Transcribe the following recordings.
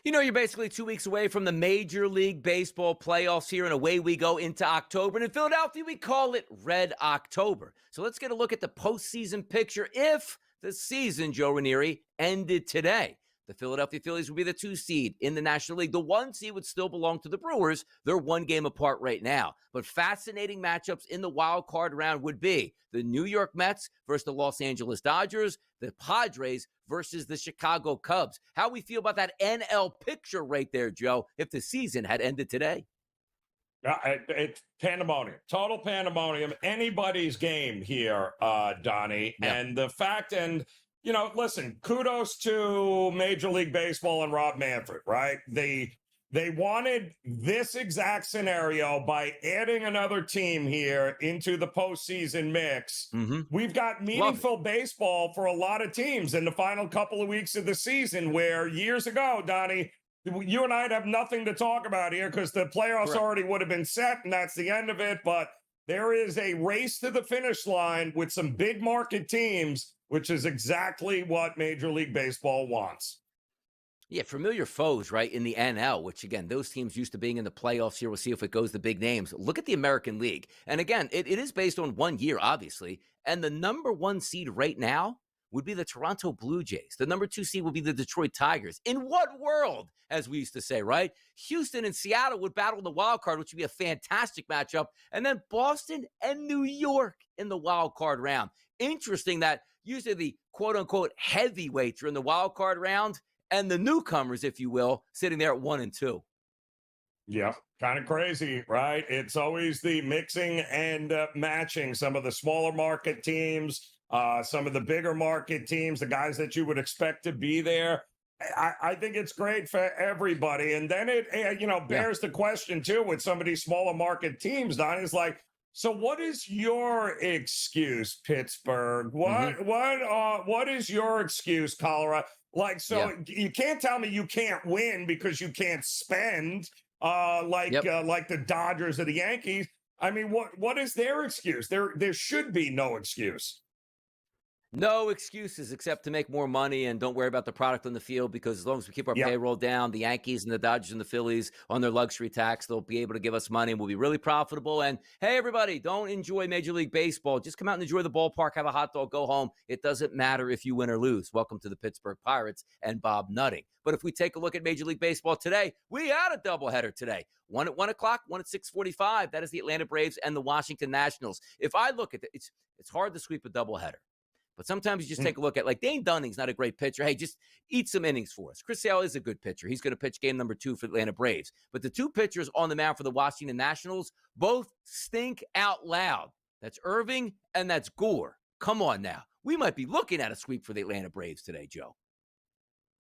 You know, you're basically 2 weeks away from the Major League Baseball playoffs here, and away we go into October. And in Philadelphia, we call it Red October. So let's get a look at the postseason picture if the season, Joe Ranieri, ended today. The Philadelphia Phillies would be the 2 seed in the National League. The 1 seed would still belong to the Brewers. They're 1 game apart right now. But fascinating matchups in the wild card round would be the New York Mets versus the Los Angeles Dodgers, the Padres versus the Chicago Cubs. How we feel about that NL picture right there, Joe, if the season had ended today? It's pandemonium, total pandemonium, anybody's game here, Donnie. Yeah. And the fact, and listen, kudos to Major League Baseball and Rob Manfred, right? They wanted this exact scenario by adding another team here into the postseason mix. We've got meaningful baseball for a lot of teams in the final couple of weeks of the season, where years ago, Donnie, you and I'd have nothing to talk about here because the playoffs Correct. already would have been set, and that's the end of it. But there is a race to the finish line with some big market teams, which is exactly what Major League Baseball wants. Yeah, familiar foes, right, in the NL, which, again, those teams used to being in the playoffs here. We'll see if it goes the big names. Look at the American League. And, again, it is based on 1 year, obviously. And the number 1 seed right now would be the Toronto Blue Jays. The number 2 seed would be the Detroit Tigers. In what world, as we used to say, right? Houston and Seattle would battle the wild card, which would be a fantastic matchup. And then Boston and New York in the wild card round. Interesting that usually the quote-unquote heavyweights are in the wild card round, and the newcomers, if you will, sitting there at 1 and 2. Yeah, kind of crazy, right? It's always the mixing and matching some of the smaller market teams, some of the bigger market teams, the guys that you would expect to be there. I think it's great for everybody. And then it, bears the question, too, with some of these smaller market teams, Don, is like, so what is your excuse, Pittsburgh? What is your excuse, Colorado? Like, so you can't tell me you can't win because you can't spend like the Dodgers or the Yankees. I mean, what is their excuse? There should be no excuse. No excuses except to make more money and don't worry about the product on the field, because as long as we keep our payroll down, the Yankees and the Dodgers and the Phillies on their luxury tax, they'll be able to give us money and we'll be really profitable. And hey, everybody, don't enjoy Major League Baseball. Just come out and enjoy the ballpark, have a hot dog, go home. It doesn't matter if you win or lose. Welcome to the Pittsburgh Pirates and Bob Nutting. But if we take a look at Major League Baseball today, we had a doubleheader today. One at 1 o'clock, one at 6:45. That is the Atlanta Braves and the Washington Nationals. If I look at it, it's hard to sweep a doubleheader. But sometimes you just take a look at, like, Dane Dunning's not a great pitcher. Hey, just eat some innings for us. Chris Sale is a good pitcher. He's going to pitch game number 2 for the Atlanta Braves. But the 2 pitchers on the mound for the Washington Nationals both stink out loud. That's Irving and that's Gore. Come on now. We might be looking at a sweep for the Atlanta Braves today, Joe.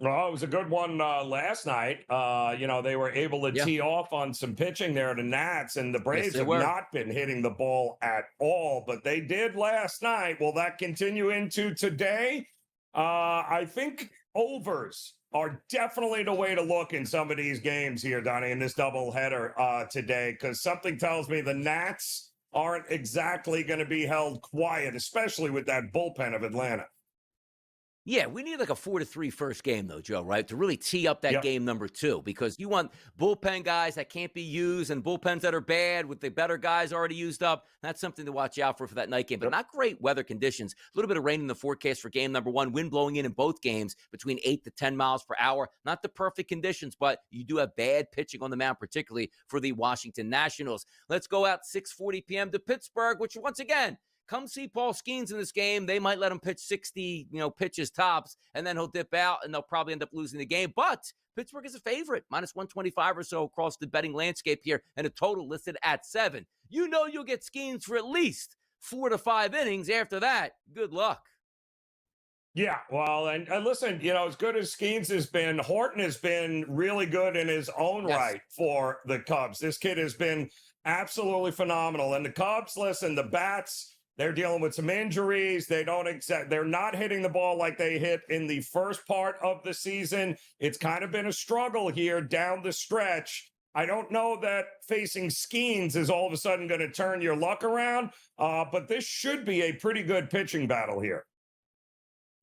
Well, it was a good one last night. They were able to tee off on some pitching there, the Nats, and the Braves have not been hitting the ball at all, but they did last night. Will that continue into today? I think overs are definitely the way to look in some of these games here, Donnie, in this doubleheader today, because something tells me the Nats aren't exactly going to be held quiet, especially with that bullpen of Atlanta. Yeah, we need like a 4-3 first game, though, Joe, right? To really tee up that game number 2, because you want bullpen guys that can't be used and bullpens that are bad with the better guys already used up. That's something to watch out for that night game. But not great weather conditions. A little bit of rain in the forecast for game number 1. Wind blowing in both games between 8 to 10 miles per hour. Not the perfect conditions, but you do have bad pitching on the mound, particularly for the Washington Nationals. Let's go out 6:40 p.m. to Pittsburgh, which once again, come see Paul Skenes in this game. They might let him pitch 60, pitches tops, and then he'll dip out, and they'll probably end up losing the game. But Pittsburgh is a favorite, minus 125 or so across the betting landscape here, and a total listed at 7. You know you'll get Skenes for at least 4 to 5 innings. After that, good luck. Yeah, well, and listen, as good as Skenes has been, Horton has been really good in his own right for the Cubs. This kid has been absolutely phenomenal. And the Cubs, listen, the bats, they're dealing with some injuries. They're not hitting the ball like they hit in the first part of the season. It's kind of been a struggle here down the stretch. I don't know that facing Skenes is all of a sudden going to turn your luck around, but this should be a pretty good pitching battle here.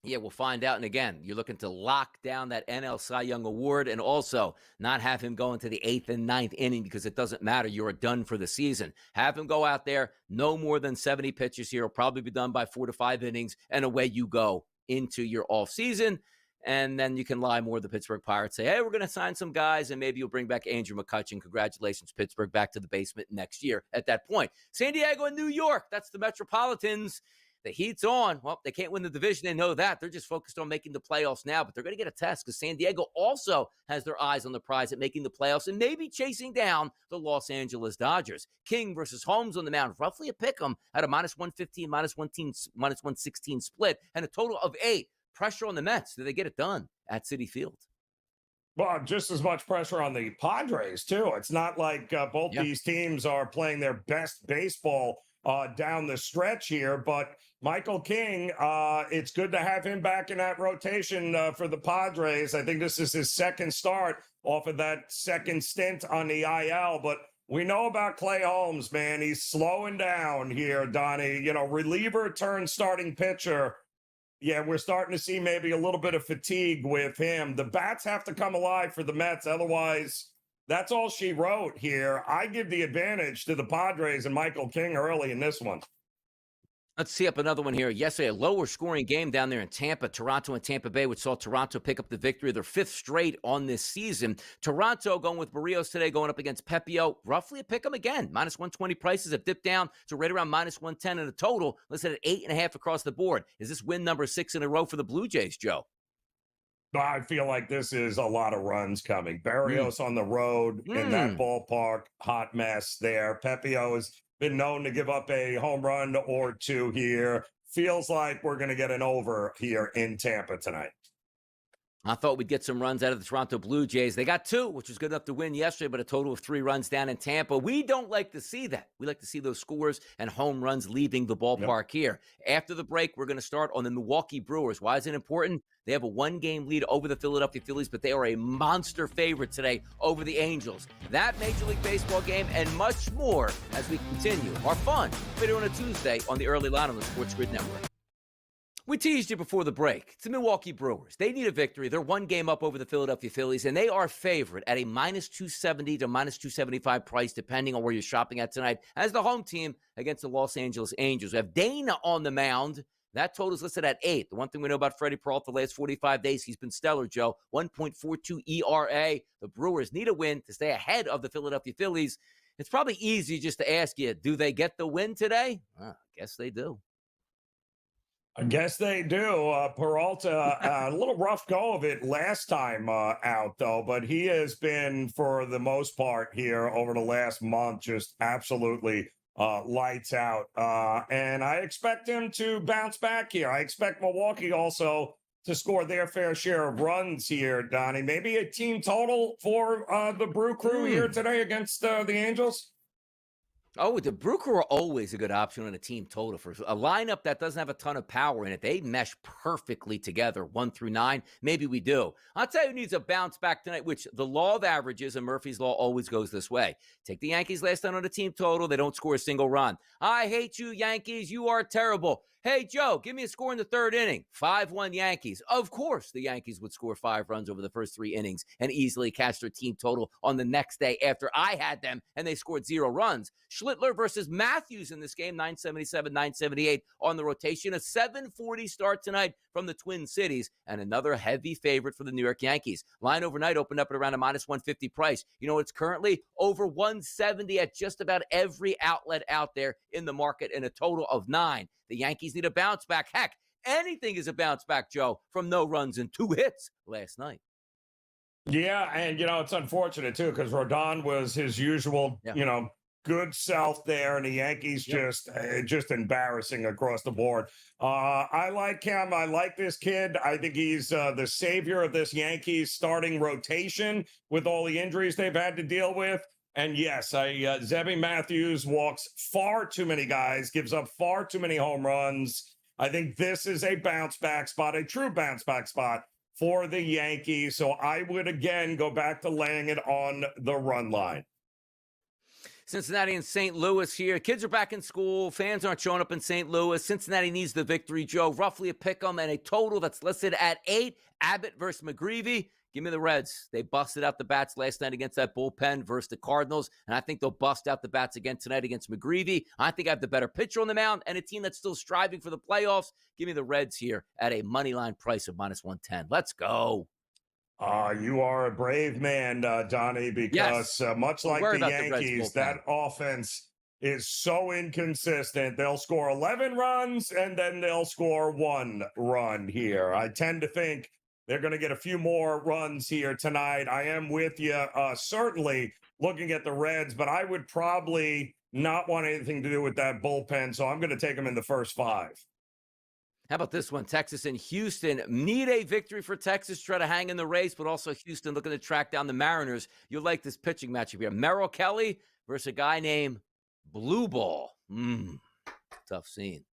Yeah, we'll find out. And again, you're looking to lock down that NL Cy Young Award and also not have him go into the 8th and 9th inning because it doesn't matter. You're done for the season. Have him go out there, no more than 70 pitches here. He'll probably be done by 4 to 5 innings, and away you go into your off season. And then you can lie more the Pittsburgh Pirates, say, hey, we're going to sign some guys, and maybe you'll bring back Andrew McCutchen. Congratulations, Pittsburgh, back to the basement next year at that point. San Diego and New York, that's the Metropolitans. The heat's on. Well, they can't win the division. They know that. They're just focused on making the playoffs now, but they're going to get a test because San Diego also has their eyes on the prize at making the playoffs and maybe chasing down the Los Angeles Dodgers. King versus Holmes on the mound, roughly a pick 'em at a -115, -116 split, and a total of 8. Pressure on the Mets. Do they get it done at Citi Field? Well, just as much pressure on the Padres, too. It's not like both these teams are playing their best baseball down the stretch here, but Michael King, it's good to have him back in that rotation for the Padres. I think this is his second start off of that second stint on the IL, but we know about Clay Holmes, man. He's slowing down here, Donnie. You know, reliever turned starting pitcher. Yeah, we're starting to see maybe a little bit of fatigue with him. The bats have to come alive for the Mets. Otherwise, that's all she wrote here. I give the advantage to the Padres and Michael King early in this one. Let's see up another one here. Yesterday, a lower scoring game down there in Tampa, Toronto and Tampa Bay, which saw Toronto pick up the victory, their 5th straight on this season. Toronto going with Barrios today, going up against Pepio. Roughly a pick 'em again. -120 prices have dipped down to right around -110 in a total. Let's hit at 8.5 across the board. Is this win number 6 in a row for the Blue Jays, Joe? I feel like this is a lot of runs coming. Barrios on the road in that ballpark, hot mess there. Pepio has been known to give up a home run or two here. Feels like we're going to get an over here in Tampa tonight. I thought we'd get some runs out of the Toronto Blue Jays. They got 2, which was good enough to win yesterday, but a total of 3 runs down in Tampa. We don't like to see that. We like to see those scores and home runs leaving the ballpark here. After the break, we're going to start on the Milwaukee Brewers. Why is it important? They have a 1-game lead over the Philadelphia Phillies, but they are a monster favorite today over the Angels. That Major League Baseball game and much more as we continue our fun video on a Tuesday on the early line on the SportsGrid Network. We teased you before the break. It's the Milwaukee Brewers. They need a victory. They're 1 game up over the Philadelphia Phillies, and they are favored at a -270 to -275 price, depending on where you're shopping at tonight, as the home team against the Los Angeles Angels. We have Dana on the mound. That total is listed at 8. The one thing we know about Freddie Peralta the last 45 days, he's been stellar, Joe. 1.42 ERA. The Brewers need a win to stay ahead of the Philadelphia Phillies. It's probably easy just to ask you, do they get the win today? I guess they do. I guess they do. Peralta, a little rough go of it last time out, though, but he has been, for the most part here over the last month, just absolutely lights out. And I expect him to bounce back here. I expect Milwaukee also to score their fair share of runs here, Donnie. Maybe a team total for the Brew Crew here today against the Angels? Oh, the Brew Crew are always a good option on a team total. For a lineup that doesn't have a ton of power in it, they mesh perfectly together, 1 through 9. Maybe we do. I'll tell you who needs a bounce back tonight, which the law of averages and Murphy's Law always goes this way. Take the Yankees last time on a team total. They don't score a single run. I hate you, Yankees. You are terrible. Hey, Joe, give me a score in the 3rd inning. 5-1 Yankees. Of course, the Yankees would score 5 runs over the first 3 innings and easily catch their team total on the next day after I had them and they scored 0 runs. Schlittler versus Matthews in this game, 977, 978 on the rotation. A 740 start tonight from the Twin Cities and another heavy favorite for the New York Yankees. Line overnight opened up at around a -150 price. You know, it's currently over 170 at just about every outlet out there in the market in a total of 9. The Yankees need a bounce back. Heck, anything is a bounce back, Joe, from no runs and 2 hits last night. Yeah, and, it's unfortunate, too, because Rodon was his usual, good self there, and the Yankees just embarrassing across the board. I like him. I like this kid. I think he's the savior of this Yankees starting rotation with all the injuries they've had to deal with. And yes, Zebby Matthews walks far too many guys, gives up far too many home runs. I think this is a bounce back spot, a true bounce back spot for the Yankees. So I would again go back to laying it on the run line. Cincinnati and St. Louis here. Kids are back in school. Fans aren't showing up in St. Louis. Cincinnati needs the victory, Joe. Roughly a pick'em and a total that's listed at 8. Abbott versus McGreevy. Give me the Reds. They busted out the bats last night against that bullpen versus the Cardinals, and I think they'll bust out the bats again tonight against McGreevy. I think I have the better pitcher on the mound and a team that's still striving for the playoffs. Give me the Reds here at a moneyline price of -110. Let's go. You are a brave man, Donnie, because much like the Yankees, that offense is so inconsistent. They'll score 11 runs and then they'll score 1 run here. I tend to think they're going to get a few more runs here tonight. I am with you, certainly looking at the Reds, but I would probably not want anything to do with that bullpen, so I'm going to take them in the first 5. How about this one? Texas and Houston need a victory for Texas to try to hang in the race, but also Houston looking to track down the Mariners. You'll like this pitching matchup here. Merrill Kelly versus a guy named Blue Ball. Tough scene.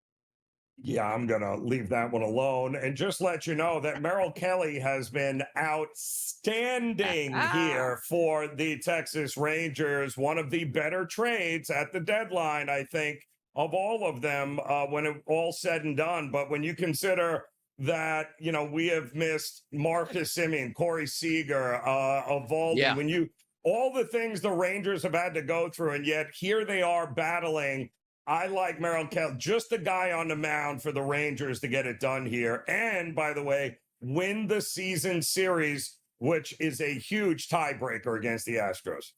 Yeah, I'm going to leave that one alone and just let you know that Merrill Kelly has been outstanding here for the Texas Rangers. One of the better trades at the deadline, I think, of all of them when it all said and done. But when you consider that, we have missed Marcus Semien, Corey Seager, Evaldi, when all the things the Rangers have had to go through, and yet here they are battling. I like Merrill Kelly, just the guy on the mound for the Rangers to get it done here. And by the way, win the season series, which is a huge tiebreaker against the Astros.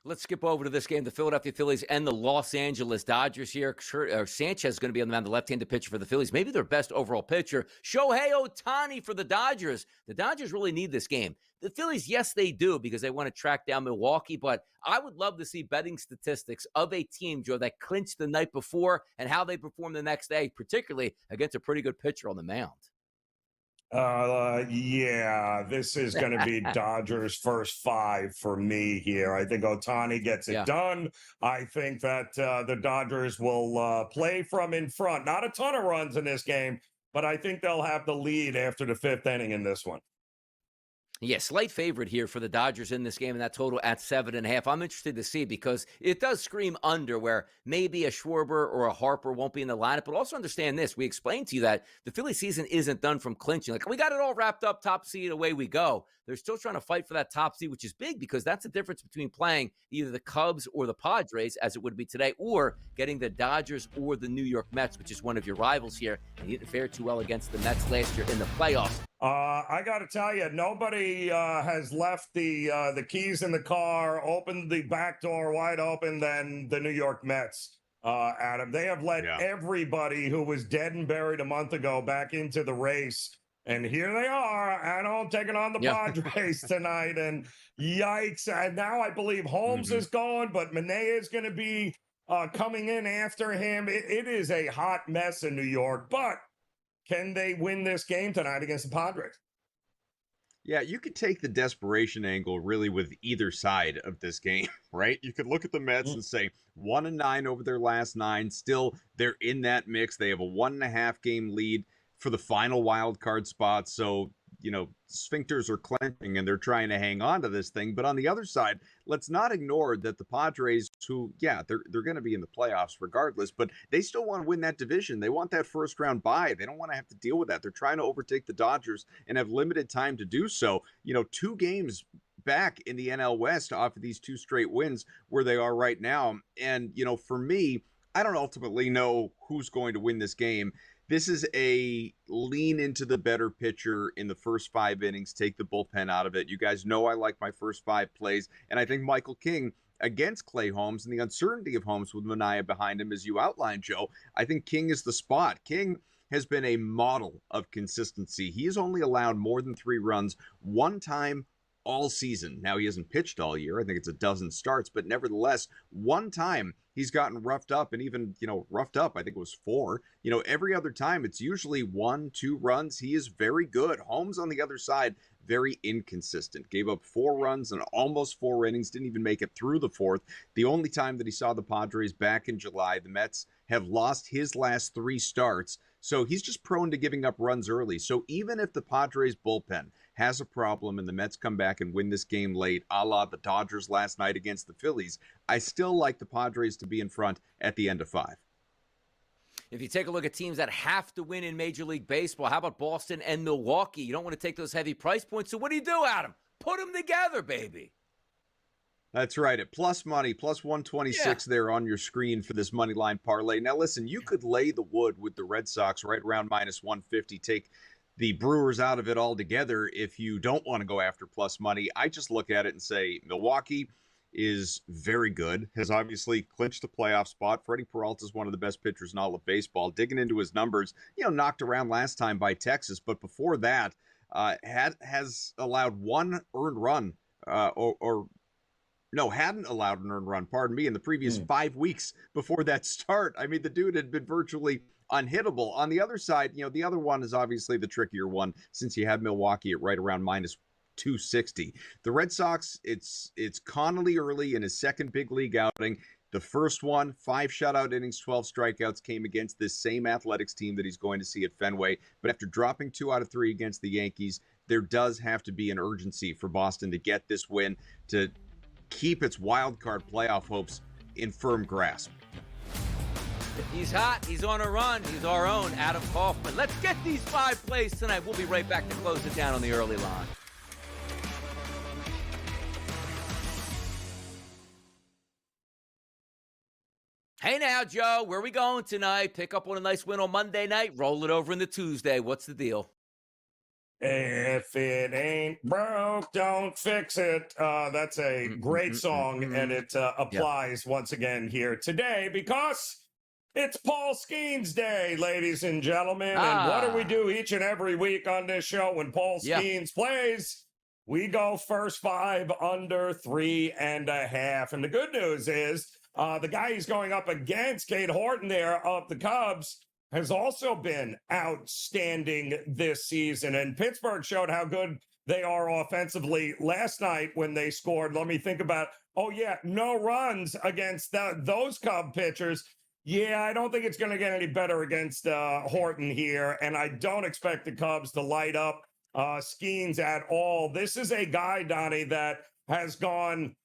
Let's skip over to this game. The Philadelphia Phillies and the Los Angeles Dodgers here. Sanchez is going to be on the mound, the left-handed pitcher for the Phillies. Maybe their best overall pitcher. Shohei Ohtani for the Dodgers. The Dodgers really need this game. The Phillies, yes, they do, because they want to track down Milwaukee. But I would love to see betting statistics of a team, Joe, that clinched the night before and how they perform the next day, particularly against a pretty good pitcher on the mound. This is going to be Dodgers first 5 for me here. I think Ohtani gets it done. I think that the Dodgers will play from in front. Not a ton of runs in this game, but I think they'll have the lead after the 5th inning in this one. Yeah, slight favorite here for the Dodgers in this game, and that total at 7.5. I'm interested to see because it does scream under where maybe a Schwarber or a Harper won't be in the lineup. But also understand this. We explained to you that the Philly season isn't done from clinching. Like, we got it all wrapped up, top seed, away we go. They're still trying to fight for that top seed, which is big because that's the difference between playing either the Cubs or the Padres, as it would be today, or getting the Dodgers or the New York Mets, which is one of your rivals here. And he didn't fare too well against the Mets last year in the playoffs. I got to tell you, nobody has left the keys in the car, opened the back door wide open than the New York Mets, Adam. They have let everybody who was dead and buried a month ago back into the race. And here they are, taking on the Padres tonight. And yikes. And now I believe Holmes is gone, but Manaea is going to be coming in after him. It is a hot mess in New York. But can they win this game tonight against the Padres? Yeah, you could take the desperation angle really with either side of this game, right? You could look at the Mets and say 1-9 over their last 9. Still, they're in that mix. They have a 1.5 game lead for the final wild card spot. So, sphincters are clenching and they're trying to hang on to this thing. But on the other side, let's not ignore that the Padres, who, they're going to be in the playoffs regardless, but they still want to win that division. They want that first round bye. They don't want to have to deal with that. They're trying to overtake the Dodgers and have limited time to do so. 2 games back in the NL West off of these 2 straight wins where they are right now. And, for me, I don't ultimately know who's going to win this game. This is a lean into the better pitcher in the first 5 innings, take the bullpen out of it. You guys know I like my first 5 plays, and I think Michael King against Clay Holmes and the uncertainty of Holmes with Manaea behind him, as you outlined, Joe, I think King is the spot. King has been a model of consistency. He has only allowed more than 3 runs one time all season. Now, he hasn't pitched all year. I think it's a dozen starts, but nevertheless, one time he's gotten roughed up, and even, roughed up, I think it was 4. Every other time it's usually 1, 2 runs. He is very good. Holmes on the other side, very inconsistent. Gave up 4 runs in almost 4 innings, didn't even make it through the 4th. The only time that he saw the Padres back in July, the Mets have lost his last 3 starts. So he's just prone to giving up runs early. So even if the Padres bullpen has a problem and the Mets come back and win this game late, a la the Dodgers last night against the Phillies, I still like the Padres to be in front at the end of 5. If you take a look at teams that have to win in Major League Baseball, how about Boston and Milwaukee? You don't want to take those heavy price points. So what do, Adam? Put them together, baby. That's right. At plus money, plus 126 there on your screen for this money line parlay. Now, listen, you could lay the wood with the Red Sox right around minus 150. Take the Brewers out of it altogether if you don't want to go after plus money. I just look at it and say Milwaukee is very good, has obviously clinched the playoff spot. Freddie Peralta is one of the best pitchers in all of baseball. Digging into his numbers, knocked around last time by Texas, but before that, has allowed one earned run, hadn't allowed an earned run, pardon me, in the previous 5 weeks before that start. I mean, the dude had been virtually unhittable. On the other side, the other one is obviously the trickier one since you have Milwaukee at right around minus 260. The Red Sox, it's Connolly early in his second big league outing. The first one, 5 shutout innings, 12 strikeouts, came against this same Athletics team that he's going to see at Fenway. But after dropping 2 out of 3 against the Yankees, there does have to be an urgency for Boston to get this win to keep its wild card playoff hopes in firm grasp. He's hot. He's on a run. He's our own Adam Kaufman. Let's get these 5 plays tonight. We'll be right back to close it down on the early line. Hey now, Joe, where are we going tonight? Pick up on a nice win on Monday night, roll it over into Tuesday. What's the deal? If it ain't broke, don't fix it. That's a great song, and it applies once again here today because it's Paul Skenes Day, ladies and gentlemen. And what do we do each and every week on this show when Paul Skenes plays? We go first 5 under 3.5. And the good news is the guy he's going up against, Cade Horton there of the Cubs, has also been outstanding this season. And Pittsburgh showed how good they are offensively last night when they scored. Let me think about, no runs against those Cub pitchers. Yeah, I don't think it's going to get any better against Horton here. And I don't expect the Cubs to light up Skenes at all. This is a guy, Donnie, that has gone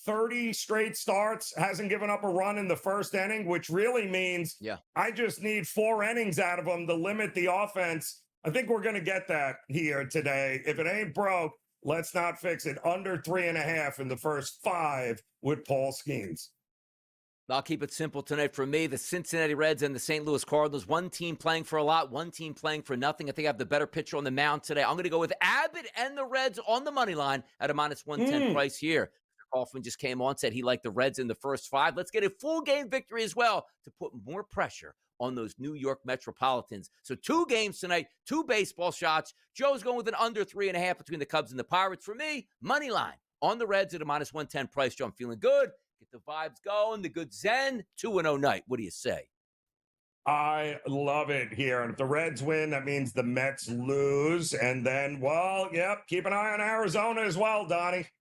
30 straight starts, hasn't given up a run in the first inning, which really means I just need 4 innings out of him to limit the offense. I think we're going to get that here today. If it ain't broke, let's not fix it. Under 3.5 in the first 5 with Paul Skenes. I'll keep it simple tonight for me. The Cincinnati Reds and the St. Louis Cardinals. One team playing for a lot, one team playing for nothing. I think I have the better pitcher on the mound today. I'm going to go with Abbott and the Reds on the money line at a minus 110 price here. Kaufman just came on, said he liked the Reds in the first 5. Let's get a full game victory as well to put more pressure on those New York Metropolitans. So 2 games tonight, 2 baseball shots. Joe's going with an under 3.5 between the Cubs and the Pirates. For me, money line on the Reds at a minus 110 price. Joe, I'm feeling good. Get the vibes going, the good zen. 2-0 night. What do you say? I love it here. And if the Reds win, that means the Mets lose. And then, keep an eye on Arizona as well, Donnie.